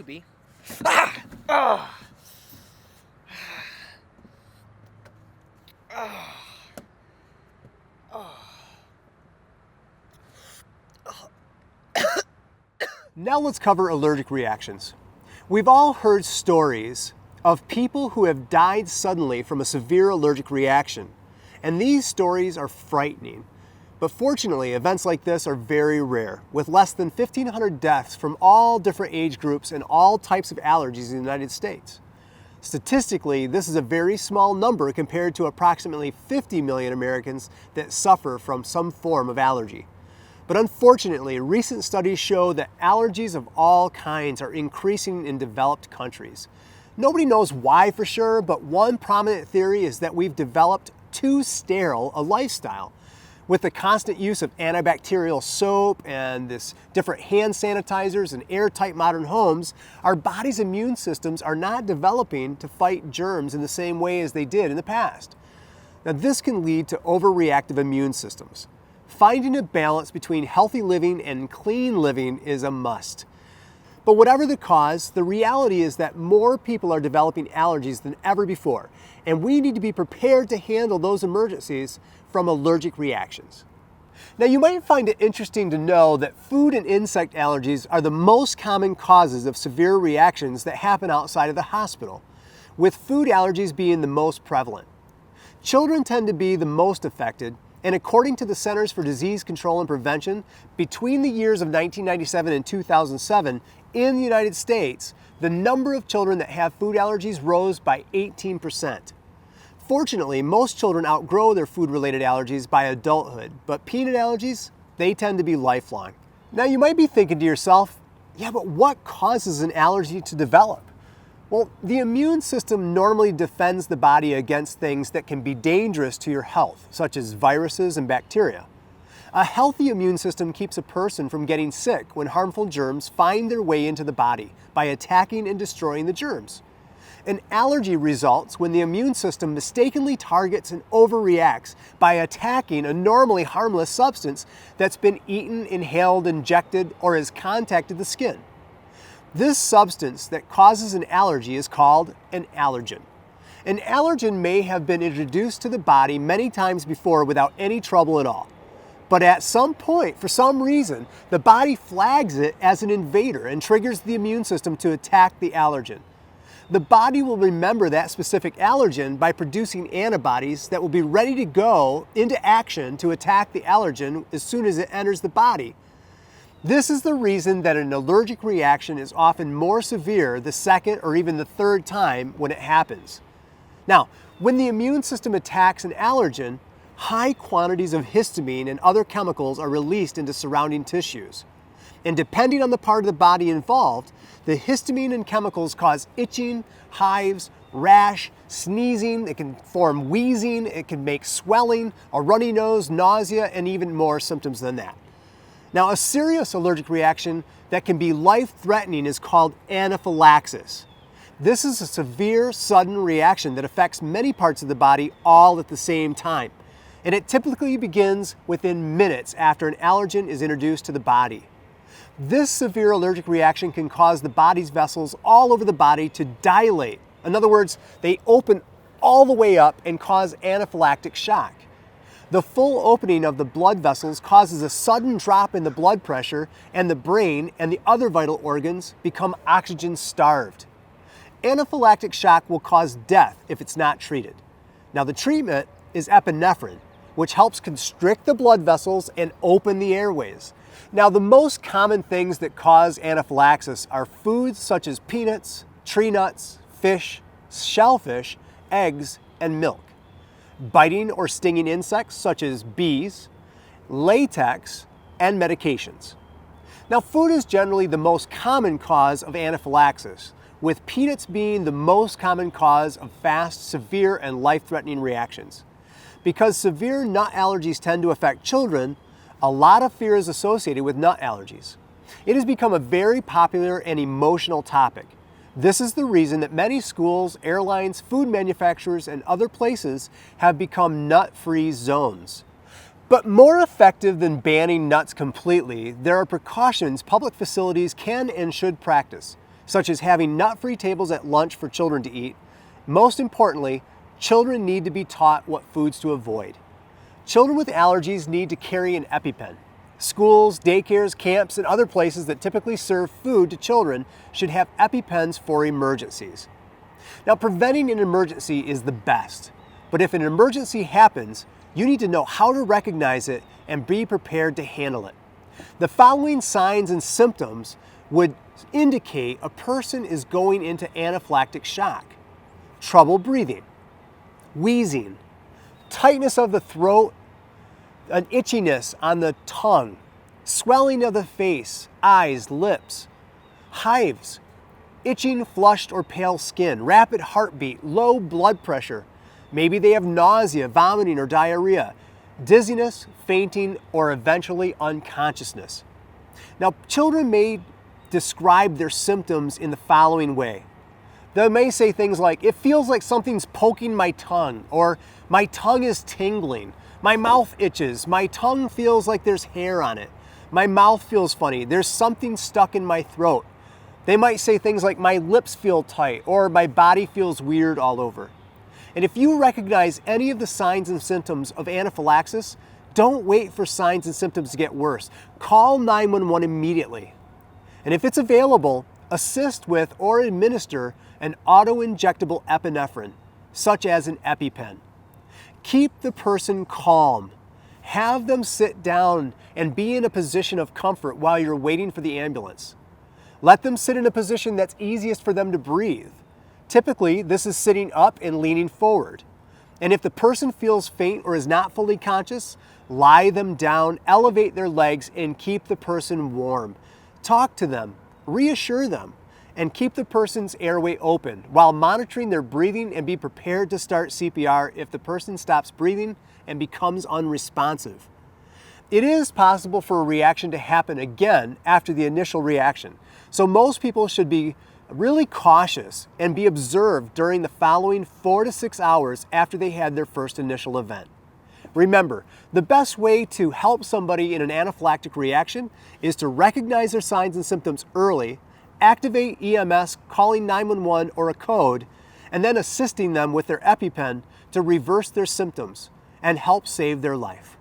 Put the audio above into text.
be. Ah! Oh! Oh! Now let's cover allergic reactions. We've all heard stories of people who have died suddenly from a severe allergic reaction, and these stories are frightening. But fortunately, events like this are very rare, with less than 1,500 deaths from all different age groups and all types of allergies in the United States. Statistically, this is a very small number compared to approximately 50 million Americans that suffer from some form of allergy. But unfortunately, recent studies show that allergies of all kinds are increasing in developed countries. Nobody knows why for sure, but one prominent theory is that we've developed too sterile a lifestyle. With the constant use of antibacterial soap and this different hand sanitizers and airtight modern homes, our body's immune systems are not developing to fight germs in the same way as they did in the past. Now, this can lead to overreactive immune systems. Finding a balance between healthy living and clean living is a must. But whatever the cause, the reality is that more people are developing allergies than ever before, and we need to be prepared to handle those emergencies from allergic reactions. Now, you might find it interesting to know that food and insect allergies are the most common causes of severe reactions that happen outside of the hospital, with food allergies being the most prevalent. Children tend to be the most affected, and according to the Centers for Disease Control and Prevention, between the years of 1997 and 2007, in the United States, the number of children that have food allergies rose by 18%. Fortunately, most children outgrow their food-related allergies by adulthood, but peanut allergies, they tend to be lifelong. Now, you might be thinking to yourself, yeah, but what causes an allergy to develop? Well, the immune system normally defends the body against things that can be dangerous to your health, such as viruses and bacteria. A healthy immune system keeps a person from getting sick when harmful germs find their way into the body by attacking and destroying the germs. An allergy results when the immune system mistakenly targets and overreacts by attacking a normally harmless substance that's been eaten, inhaled, injected, or has contacted the skin. This substance that causes an allergy is called an allergen. An allergen may have been introduced to the body many times before without any trouble at all. But at some point, for some reason, the body flags it as an invader and triggers the immune system to attack the allergen. The body will remember that specific allergen by producing antibodies that will be ready to go into action to attack the allergen as soon as it enters the body. This is the reason that an allergic reaction is often more severe the second or even the third time when it happens. Now, when the immune system attacks an allergen, high quantities of histamine and other chemicals are released into surrounding tissues. And depending on the part of the body involved, the histamine and chemicals cause itching, hives, rash, sneezing, it can form wheezing, it can make swelling, a runny nose, nausea, and even more symptoms than that. Now, a serious allergic reaction that can be life-threatening is called anaphylaxis. This is a severe, sudden reaction that affects many parts of the body all at the same time. And it typically begins within minutes after an allergen is introduced to the body. This severe allergic reaction can cause the body's vessels all over the body to dilate. In other words, they open all the way up and cause anaphylactic shock. The full opening of the blood vessels causes a sudden drop in the blood pressure, and the brain and the other vital organs become oxygen starved. Anaphylactic shock will cause death if it's not treated. Now, the treatment is epinephrine, which helps constrict the blood vessels and open the airways. Now, the most common things that cause anaphylaxis are foods such as peanuts, tree nuts, fish, shellfish, eggs, and milk. Biting or stinging insects such as bees, latex, and medications. Now, food is generally the most common cause of anaphylaxis, with peanuts being the most common cause of fast, severe, and life-threatening reactions. Because severe nut allergies tend to affect children, a lot of fear is associated with nut allergies. It has become a very popular and emotional topic. This is the reason that many schools, airlines, food manufacturers, and other places have become nut-free zones. But more effective than banning nuts completely, there are precautions public facilities can and should practice. such as having nut-free tables at lunch for children to eat. Most importantly, children need to be taught what foods to avoid. Children with allergies need to carry an EpiPen. Schools, daycares, camps, and other places that typically serve food to children should have EpiPens for emergencies. Now, preventing an emergency is the best, but if an emergency happens, you need to know how to recognize it and be prepared to handle it. The following signs and symptoms would indicate a person is going into anaphylactic shock: trouble breathing, wheezing, tightness of the throat, an itchiness on the tongue, swelling of the face, eyes, lips, hives, itching, flushed or pale skin, rapid heartbeat, low blood pressure. Maybe they have nausea, vomiting, or diarrhea, dizziness, fainting, or eventually unconsciousness. Now, children may describe their symptoms in the following way. They may say things like, "It feels like something's poking my tongue," or "My tongue is tingling," "My mouth itches," "My tongue feels like there's hair on it," "My mouth feels funny," "There's something stuck in my throat." They might say things like, "My lips feel tight," or "My body feels weird all over." And if you recognize any of the signs and symptoms of anaphylaxis, don't wait for signs and symptoms to get worse. Call 911 immediately. And if it's available, assist with or administer an auto-injectable epinephrine, such as an EpiPen. Keep the person calm. Have them sit down and be in a position of comfort while you're waiting for the ambulance. Let them sit in a position that's easiest for them to breathe. Typically, this is sitting up and leaning forward. And if the person feels faint or is not fully conscious, lie them down, elevate their legs, and keep the person warm. Talk to them, reassure them, and keep the person's airway open while monitoring their breathing, and be prepared to start CPR if the person stops breathing and becomes unresponsive. It is possible for a reaction to happen again after the initial reaction, so most people should be really cautious and be observed during the following 4 to 6 hours after they had their first initial event. Remember, the best way to help somebody in an anaphylactic reaction is to recognize their signs and symptoms early, activate EMS, calling 911 or a code, and then assisting them with their EpiPen to reverse their symptoms and help save their life.